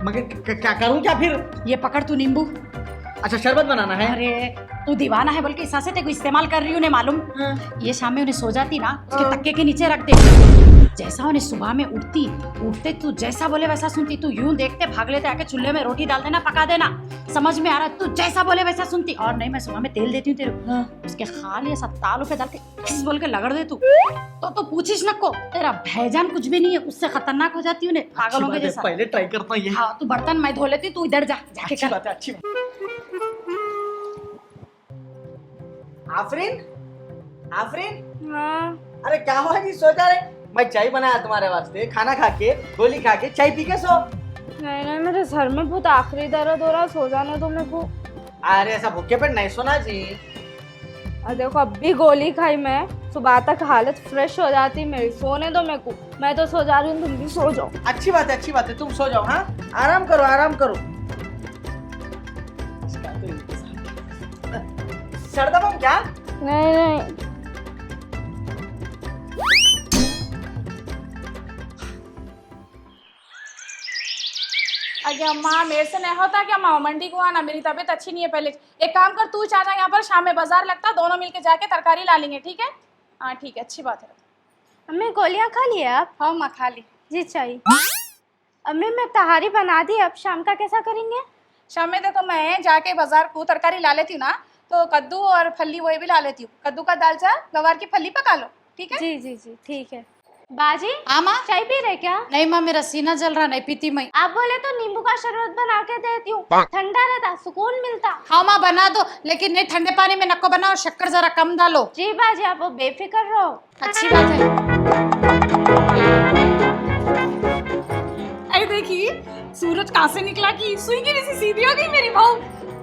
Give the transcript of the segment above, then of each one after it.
मगर क्या करूं क्या फिर? ये पकड़ तू नींबू। अच्छा शरबत बनाना है। अरे तू दीवाना है बल्कि इस से तेको इस्तेमाल कर रही हूँ, उन्हें मालूम। ये शाम में उन्हें सो जाती ना, उसके तक्के के नीचे रख दे। जैसा उन्हें सुबह में उठते तू जैसा बोले वैसा सुनती। तू यूं देखते भाग लेते आके चूल्हे में रोटी डाल देना, पका देना। समझ में आ रहा है? तू जैसा बोले वैसा सुनती। और नहीं, मैं सुबह में तेल देती हूँ तेरे को, उसके खाली ऐसा तालू पे डाल के किस बोल के लगड़ दे तू। तो पूछिस न को, तेरा भैजान कुछ भी नहीं है, उससे खतरनाक हो जाती उन्हें पागलों के जैसा। पहले ट्राई करता हूँ ये। हाँ, तू बर्तन मैं धो लेती, तू इधर जाके कर। अच्छी बात। आफरीन, हाँ। अरे क्या हुआ जी? सो जा रहे? मैं चाय बनाया तुम्हारे वास्ते, खाना खा के गोली खा के चाय पी के सो। नहीं, मेरे सर में बहुत आखिरी दर्द हो रहा, सो जाने दो मेरे को। अरे ऐसा भूखे पेट नहीं सोना जी। देखो अब भी गोली खाई मैं, सुबह तक हालत फ्रेश हो जाती मेरी। सोने दो मेरे को, मैं तो सो जा रही हूँ, तुम भी सो जाओ। अच्छी बात है, तुम सो जाओ। हाँ, आराम करो। सर दबाओ क्या? नहीं। अरे अम्मा, मेरे से नहीं होता क्या? माँ मंडी को आना, मेरी तबीयत अच्छी नहीं है। पहले एक काम कर, तू चाचा यहाँ पर शाम में बाजार लगता, दोनों मिलके जाके तरकारी ला लेंगे, ठीक है? हाँ ठीक है, अच्छी बात है। अम्मी गोलियां खा ली आप? हाँ माँ, खा ली। जी चाहिए। अम्मी मैं तहारी बना दी, अब शाम का कैसा करेंगे? शाम में देखो, मैं जाके बाजार को तरकारी ला लेती हूँ ना, तो कद्दू और फली वही भी ला लेती हूँ। कद्दू का दालचा, गवार की फली पका लो, ठीक है? जी ठीक है। बाजी, हाँ माँ। चाय पी रहे क्या? नहीं माँ, मेरा सीना जल रहा, नहीं पीती मैं। आप बोले तो नींबू का शरबत बना के देती हूँ, ठंडा रहता, सुकून मिलता। हाँ माँ बना दो, लेकिन नहीं ठंडे पानी में नको बनाओ, शक्कर जरा कम डालो। जी बाजी, आप बेफिक्र रहो। अच्छी बात है। अरे देखिए, सूरज कहाँ से निकला कि सुई की जैसी सीधी हो गई मेरी बहू।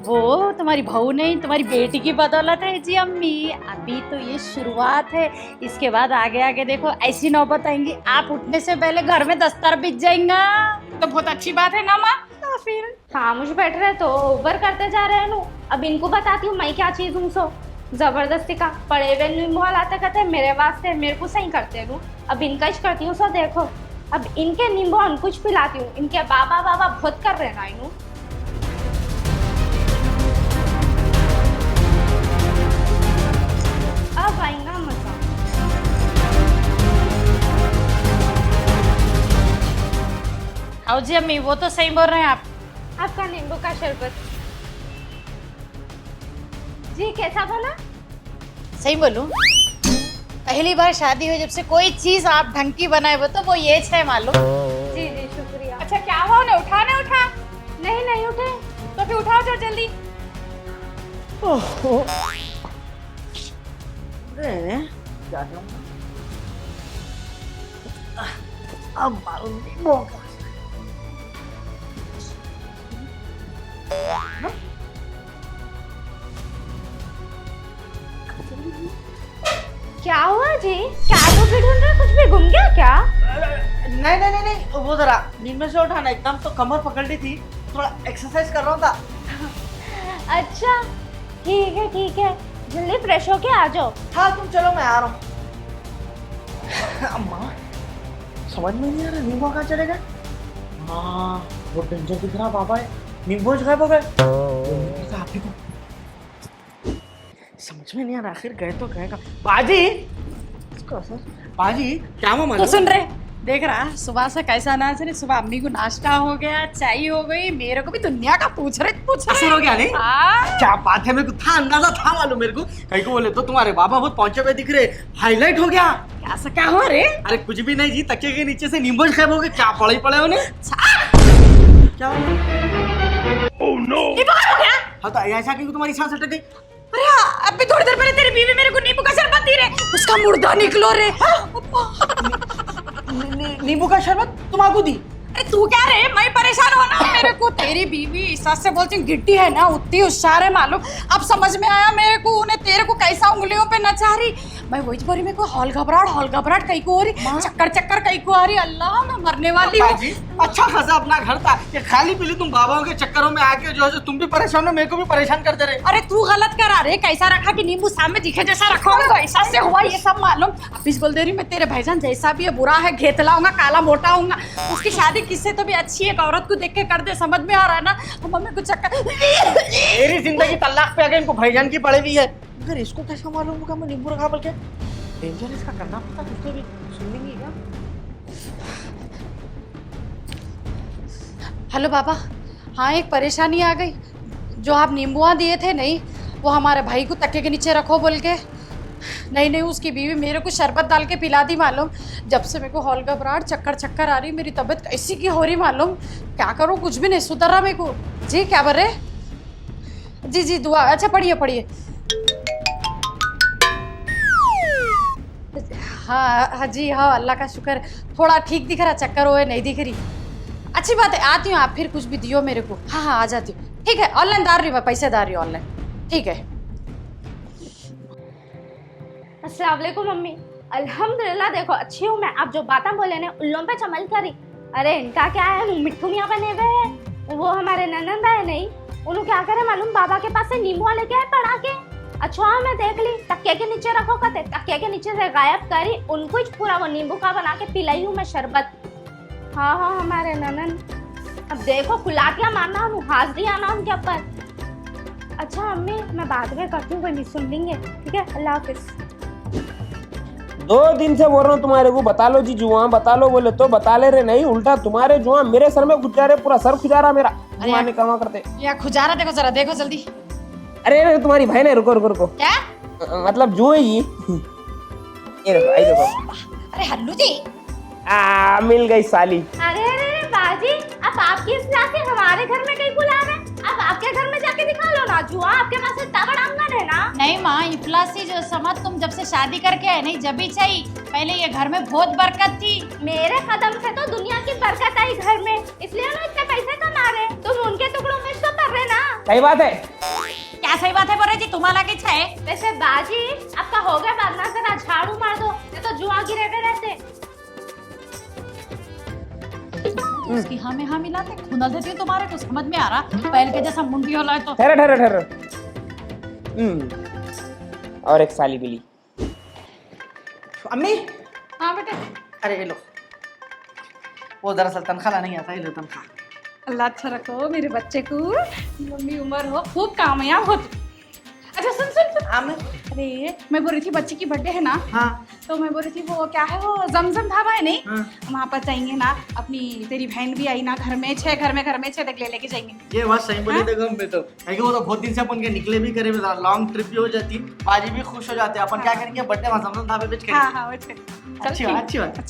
वो तुम्हारी बहू नहीं, तुम्हारी बेटी की बदौलत है जी अम्मी। अभी तो ये शुरुआत है, इसके बाद आगे देखो ऐसी नौबत आएंगी, आप उठने से पहले घर में दस्तर बिछ जाएगा। तो बहुत अच्छी बात है ना माँ? तो फिर खामोश बैठ रहे तो ऊपर करते जा रहे हैं। अब इनको बताती हूँ मैं क्या चीज हूँ। सो जबरदस्ती का पड़े हुए नींबू लाते कहते मेरे वास्ते, मेरे को सही करते हूँ। अब इनका ही करती हूँ। सो देखो, अब इनके नींबू कुछ पिलाती हूँ। इनके बाबा बहुत कर रहे ना इन्हू। अब आएगा मजा। आओ जी अम्मी, वो तो सही बोल रहे हैं आप। आपका नींबू का शरबत। जी कैसा बना? सही बोलूं, पहली बार शादी हुई जब से कोई चीज आप ढंग की बनाए वो तो वो ये है मालूम। जी शुक्रिया। अच्छा क्या हुआ, उन्हें उठा ना उठा? नहीं उठे। तो फिर उठाओ जो जल्दी। क्या करूं? अब मारूंगी मौका। क्या हुआ जी? क्या तो भी ढूंढ रहे, कुछ भी गुम गया क्या? नहीं, वो जरा नींद में से उठाना, एकदम तो कमर पकड़ ली थी, थोड़ा एक्सरसाइज कर रहा था। अच्छा ठीक है, जल्दी फ्रेश होके आ जाओ। हाँ तुम चलो, मैं आ रहा हूँ। अम्मा समझ में नहीं आ रहा, नींबू कहाँ चले गए? हाँ वो डेंजर दिख रहा बाबा है, नींबू गायब हो गए। आप ही को समझ में नहीं आ रहा, आखिर गए तो गए का। बाजी, इसको असर। बाजी क्या हुआ तो मालूम? सुन रहे, देख रहा सुबह से कैसा नाच रहे। सुबह अम्मी को नाश्ता हो गया, चाय हो गई, मेरे को भी दुनिया का पूछ रहे। असर हो गया नहीं? क्या बात है, मेरे को था, अंदाजा था मालूम मेरे को। कहीं को बोले तो तुम्हारे बाबा बहुत पहुंचे हुए दिख रहे, हाईलाइट हो गया। क्या हुआ रे? अरे कुछ भी नहीं जी, तकिए के नीचे से नींबू गायब हो गए। क्या पड़े उन्हें? क्या हो गया? हाँ तो ऐसा क्यों तुम्हारी सांस अटक गई? अरे अभी थोड़ी देर पहले तेरी बीवी मेरे को नींबू का शरबत दी रे, उसका मुर्दा निकलो रे। नींबू का शरबत तुम्हारा दी? अरे तू क्या रे, मैं परेशान होना मेरे को। तेरी बीवी इस से बोलती गिट्टी है ना, उतनी होशियार है मालूम। अब समझ में आया मेरे को, उन्हें तेरे को कैसा उंगलियों पे नचा रही। मैं वही बोली, मेरे को हॉल घबराहट कहीं को हो रही, चक्कर कहीं को आ रही। अल्लाह मैं मरने वाली हूँ। अच्छा खासा अपना घर था, ये खाली पीली तुम बाबाओं के चक्करों में आके जो है तुम भी परेशान हो, मेरे को भी परेशान करते रहे। अरे तू गलत करा रे, कैसा रखा कि नींबू सामने दिखे जैसा रखा होगा तो ऐसा से हुआ ये सब मालूम। अब इस बोल दे रही मैं तेरे भाईजान जैसा भी है बुरा है, घेतला होगा, काला मोटा होगा, उसकी शादी किससे तो भी अच्छी एक औरत को देख के कर दे, समझ में आ रहा है ना। मम्मी को चक्कर मेरी जिंदगी तलाक पे आ गई, इनको भाईजान की पड़े भी है। अगर इसको कैसा मालूम होगा मैं नींबू रखा बोल के? डेंजर इसका करना पड़ता, उसको भी सुन लेंगी क्या? हेलो बाबा, हाँ एक परेशानी आ गई। जो आप नींबुआ दिए थे नहीं, वो हमारे भाई को तकिए के नीचे रखो बोल के, नहीं उसकी बीवी मेरे को शरबत डाल के पिला दी मालूम। जब से मेरे को हॉल घबराहट चक्कर आ रही, मेरी तबीयत कैसी की हो रही मालूम। क्या करूँ, कुछ भी नहीं सुधर रहा मेरे को। जी क्या बोल रहे? जी दुआ। अच्छा पढ़िए। हाँ जी हाँ, अल्लाह का शुक्र, थोड़ा ठीक दिख रहा, चक्कर हुए नहीं दिख रही। अच्छी बात है, आती हूँ, आप फिर कुछ भी दियो मेरे को। हाँ आ जाती हूँ, ठीक है। ऑनलाइन डाल रही हूँ मैं, पैसे डाल रही हूँ ऑनलाइन, ठीक है। अस्सलाम वालेकुम मम्मी। अल्हम्दुलिल्लाह, देखो अच्छी हूँ मैं। आप जो बातें बोले ने उन लोगों पे चमल करी। अरे इनका क्या है, मिट्टू मियाँ बने हुए हैं, वो हमारे ननंद है नहीं, उन्होंने क्या करे मालूम, बाबा के पास से नींबू लेके आए पड़ा के। अच्छा मैं देख ली, तकिया के नीचे रखो कहते, तकिया के नीचे से गायब करी, उनको ही पूरा वो नींबू का बना के पिलाई हूँ मैं शरबत। हाँ हमारे ननंद। अब देखो कुलाटिया मारना, हाजिरी आना उनके ऊपर। अच्छा अम्मी, मैं बाद में करती हूँ, कोई नहीं सुन लेंगे, ठीक है। अल्लाह हाफिज। 2 दिन से बोल रहा हूँ तुम्हारे को, बता लो जी जुआ, बता लो बोले तो बता ले रहे नहीं, उल्टा तुम्हारे जुआ मेरे सर में घुस जा रहे, पूरा सर खुजा रहा मेरा। जुआ ने कमा करते या खुजारा देखो जरा, देखो जल्दी। अरे तुम्हारी भाई ने, रुको क्या मतलब जुए ही ये देखो, आई देखो। अरे हल्लू जी, मिल गई साली। अरे बाजी, अब आपकी इस से हमारे घर में कहीं बुला रहे, अब आपके घर में जाके दिखा लो ना जुआ, आपके पास इतना बड़ा आंगन है ना। नहीं माँ, इफलासी जो समझ तुम जब से शादी करके आए नहीं, जब भी चाहिए, पहले ये घर में बहुत बरकत थी। मेरे कदम से तो दुनिया की बरकत आई घर में, इसलिए ना इतने पैसे कमा रहे, तुम उनके टुकड़ों में तो कर रहे ना। सही बात है। क्या सही बात है बोल रहे जी, तुम्हारा किस है? वैसे बाजी, आपका हो गया बात, जरा झाड़ू मार दो, ये तो जुआ गिरे हुए रहते। उसकी हाँ में हाँ मिलाते, खुनल देती हूँ तुम्हारे को, समझ में आ रहा? पहले के जैसा मुंडी होला है तो। ठहरो। और एक साली मिली। अम्मी, हाँ बेटे। अरे ये लो, वो दरअसल तनख्वाह नहीं आता, ये लो तनख्वाह। अल्लाह अच्छा रखो मेरे बच्चे को, लंबी उम्र हो, खूब कामयाब हो। अच्छा सुन हाँ मैं, अरे मैं बोल रही थी बच्चे की बर्थडे है ना, हाँ तो मैं बोल रही थी वो क्या है, वो जमजम ढाबा है नहीं, हाँ। वहाँ पर जाएंगे ना, अपनी तेरी बहन भी आई ना, घर में छह देख लेके जाएंगे। ये बात सही बोली। देखो हम तो क्योंकि वो तो बहुत दिन से अपन के निकले भी करे, लॉन्ग ट्रिप भी हो जाती, बाजी भी खुश हो जाते, अपन क्या करेंगे बर्थडे वहाँ जमजम ढाबे पे करेंगे। हाँ वेट कर। अच्छी बात।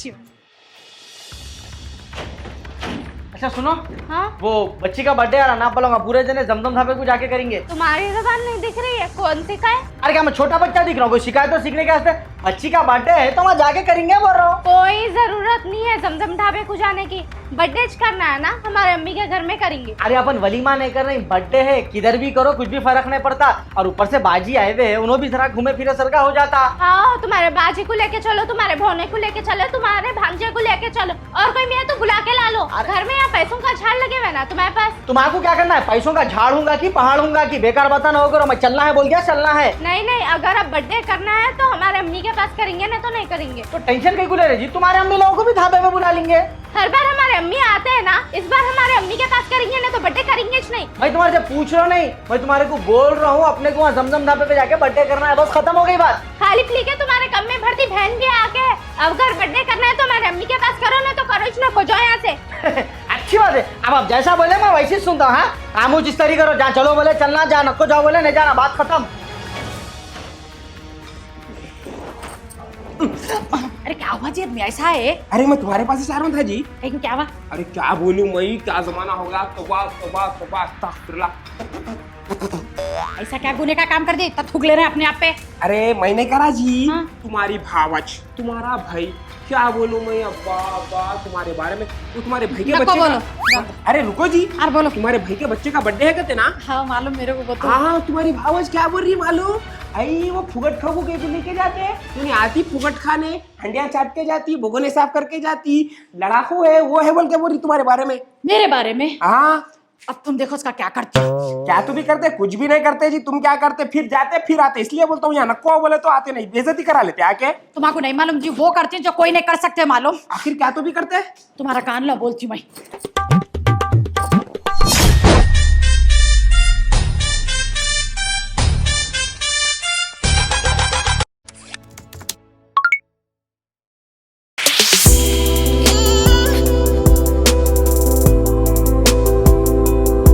अच्छा सुनो, हाँ वो बच्ची का बर्थडे आ रहा ना, बोलूंगा पूरे जने जमजम ढाबे को जाके करेंगे। तुम्हारी जबान नहीं दिख रही है, कौन सी का है? अरे क्या मैं छोटा बच्चा दिख रहा हूँ? कोई शिकायत तो सीखने के वास्ते, बच्ची का बर्थडे है तो वहाँ जाके करेंगे बोल रहा हूँ। कोई जरूरत नहीं है जमजम ढाबे को जाने की, बर्थडे करना है ना, हमारे अम्मी के घर में करेंगे। अरे अपन वलीमा नहीं कर रहे, बर्थडे है, किधर भी करो कुछ भी फर्क नहीं पड़ता। और ऊपर से बाजी आए हुए हैं, उन्होंने भी जरा घूमे फिरे सरका हो जाता। हाँ, तुम्हारे बाजी को लेके चलो, तुम्हारे भोने को लेके चलो, तुम्हारे भांजे को लेके चलो, और कोई मैं तो बुला के ला लो। घर में यहाँ पैसों का झाड़ लगे हुए ना तुम्हारे पास। तुम्हारे क्या करना है, पैसों का झाड़ हूंगा कि पहाड़ हूंगा कि बेकार बता ना हो करो, मैं चलना है बोल गया, चलना है। नहीं, अगर अब बर्थडे करना है तो हमारे अम्मी के पास करेंगे, ना तो नहीं करेंगे। तो टेंशन कहीं को ले रहे जी, तुम्हारे अम्मी लोगों को भी ढाबे में बुला लेंगे। हर बार हमारे अम्मी आते हैं ना, इस बार हमारे अम्मी के पास करेंगे, ना तो बर्थडे करेंगे नहीं। मैं तुम्हारे से पूछ रहा नहीं, मैं तुम्हारे को बोल रहा हूँ, अपने को वहाँ जमजम ढाबे पे जाके बर्थडे करना है, बस खत्म हो गई बात। खाली पी के तुम्हारे कम में भरती बहन भी आके, अब अगर बर्थडे करना है तो हमारे अम्मी के पास करो, ना तो करो ना, को जाओ यहाँ से। अच्छी बात है, अब आप जैसा बोले मैं वैसे ही सुनता हूँ। हाँ आमू जिस तरीके करो, जहाँ चलो बोले चलना, जहाँ नको जाओ बोले नहीं जाना, बात खत्म। अरे क्या हुआ जी, ऐसा है? अरे मैं तुम्हारे पास ही जा रहा था जी। लेकिन क्या हुआ? अरे क्या बोलूं मैं, क्या जमाना हो गया, तौबा अस्तगफिरुल्लाह। ऐसा क्या गुने का काम कर दिया, इतना थूक ले रहे हैं अपने आप पे? अरे मैं नहीं करा जी। हाँ? तुम्हारी भावच, तुम्हारा भाई क्या बोलूं मैं अब्बा अब्बा तुम्हारे बारे में। वो तुम्हारे भाई के नको बच्चे बोलो। का, अरे रुको जी, और बोलो। तुम्हारे भाई के बच्चे का बर्थडे है कहते ना। हाँ मालूम मेरे को बताओ। हाँ तुम्हारी भावज क्या बोल रही है मालूम, आई वो फुगट खाऊ के लेके जाते हैं, तूने आती फुगट खाने, हंडिया चाट के जाती, भगोने साफ करके जाती, लड़ाकू है वो है बोल के बोल रही तुम्हारे बारे में। मेरे बारे में? हाँ अब तुम देखो उसका क्या करते हो। क्या तुम भी करते, कुछ भी नहीं करते जी, तुम क्या करते, फिर जाते फिर आते, इसलिए बोलता हूँ यहाँ नक्को बोले तो आते नहीं, बेइज्जती करा लेते आके। तुम्हारा नहीं मालूम जी, वो करती है जो कोई नहीं कर सकते मालूम। आखिर क्या तो भी करते। तुम्हारा कान लो बोलती हूँ मैं।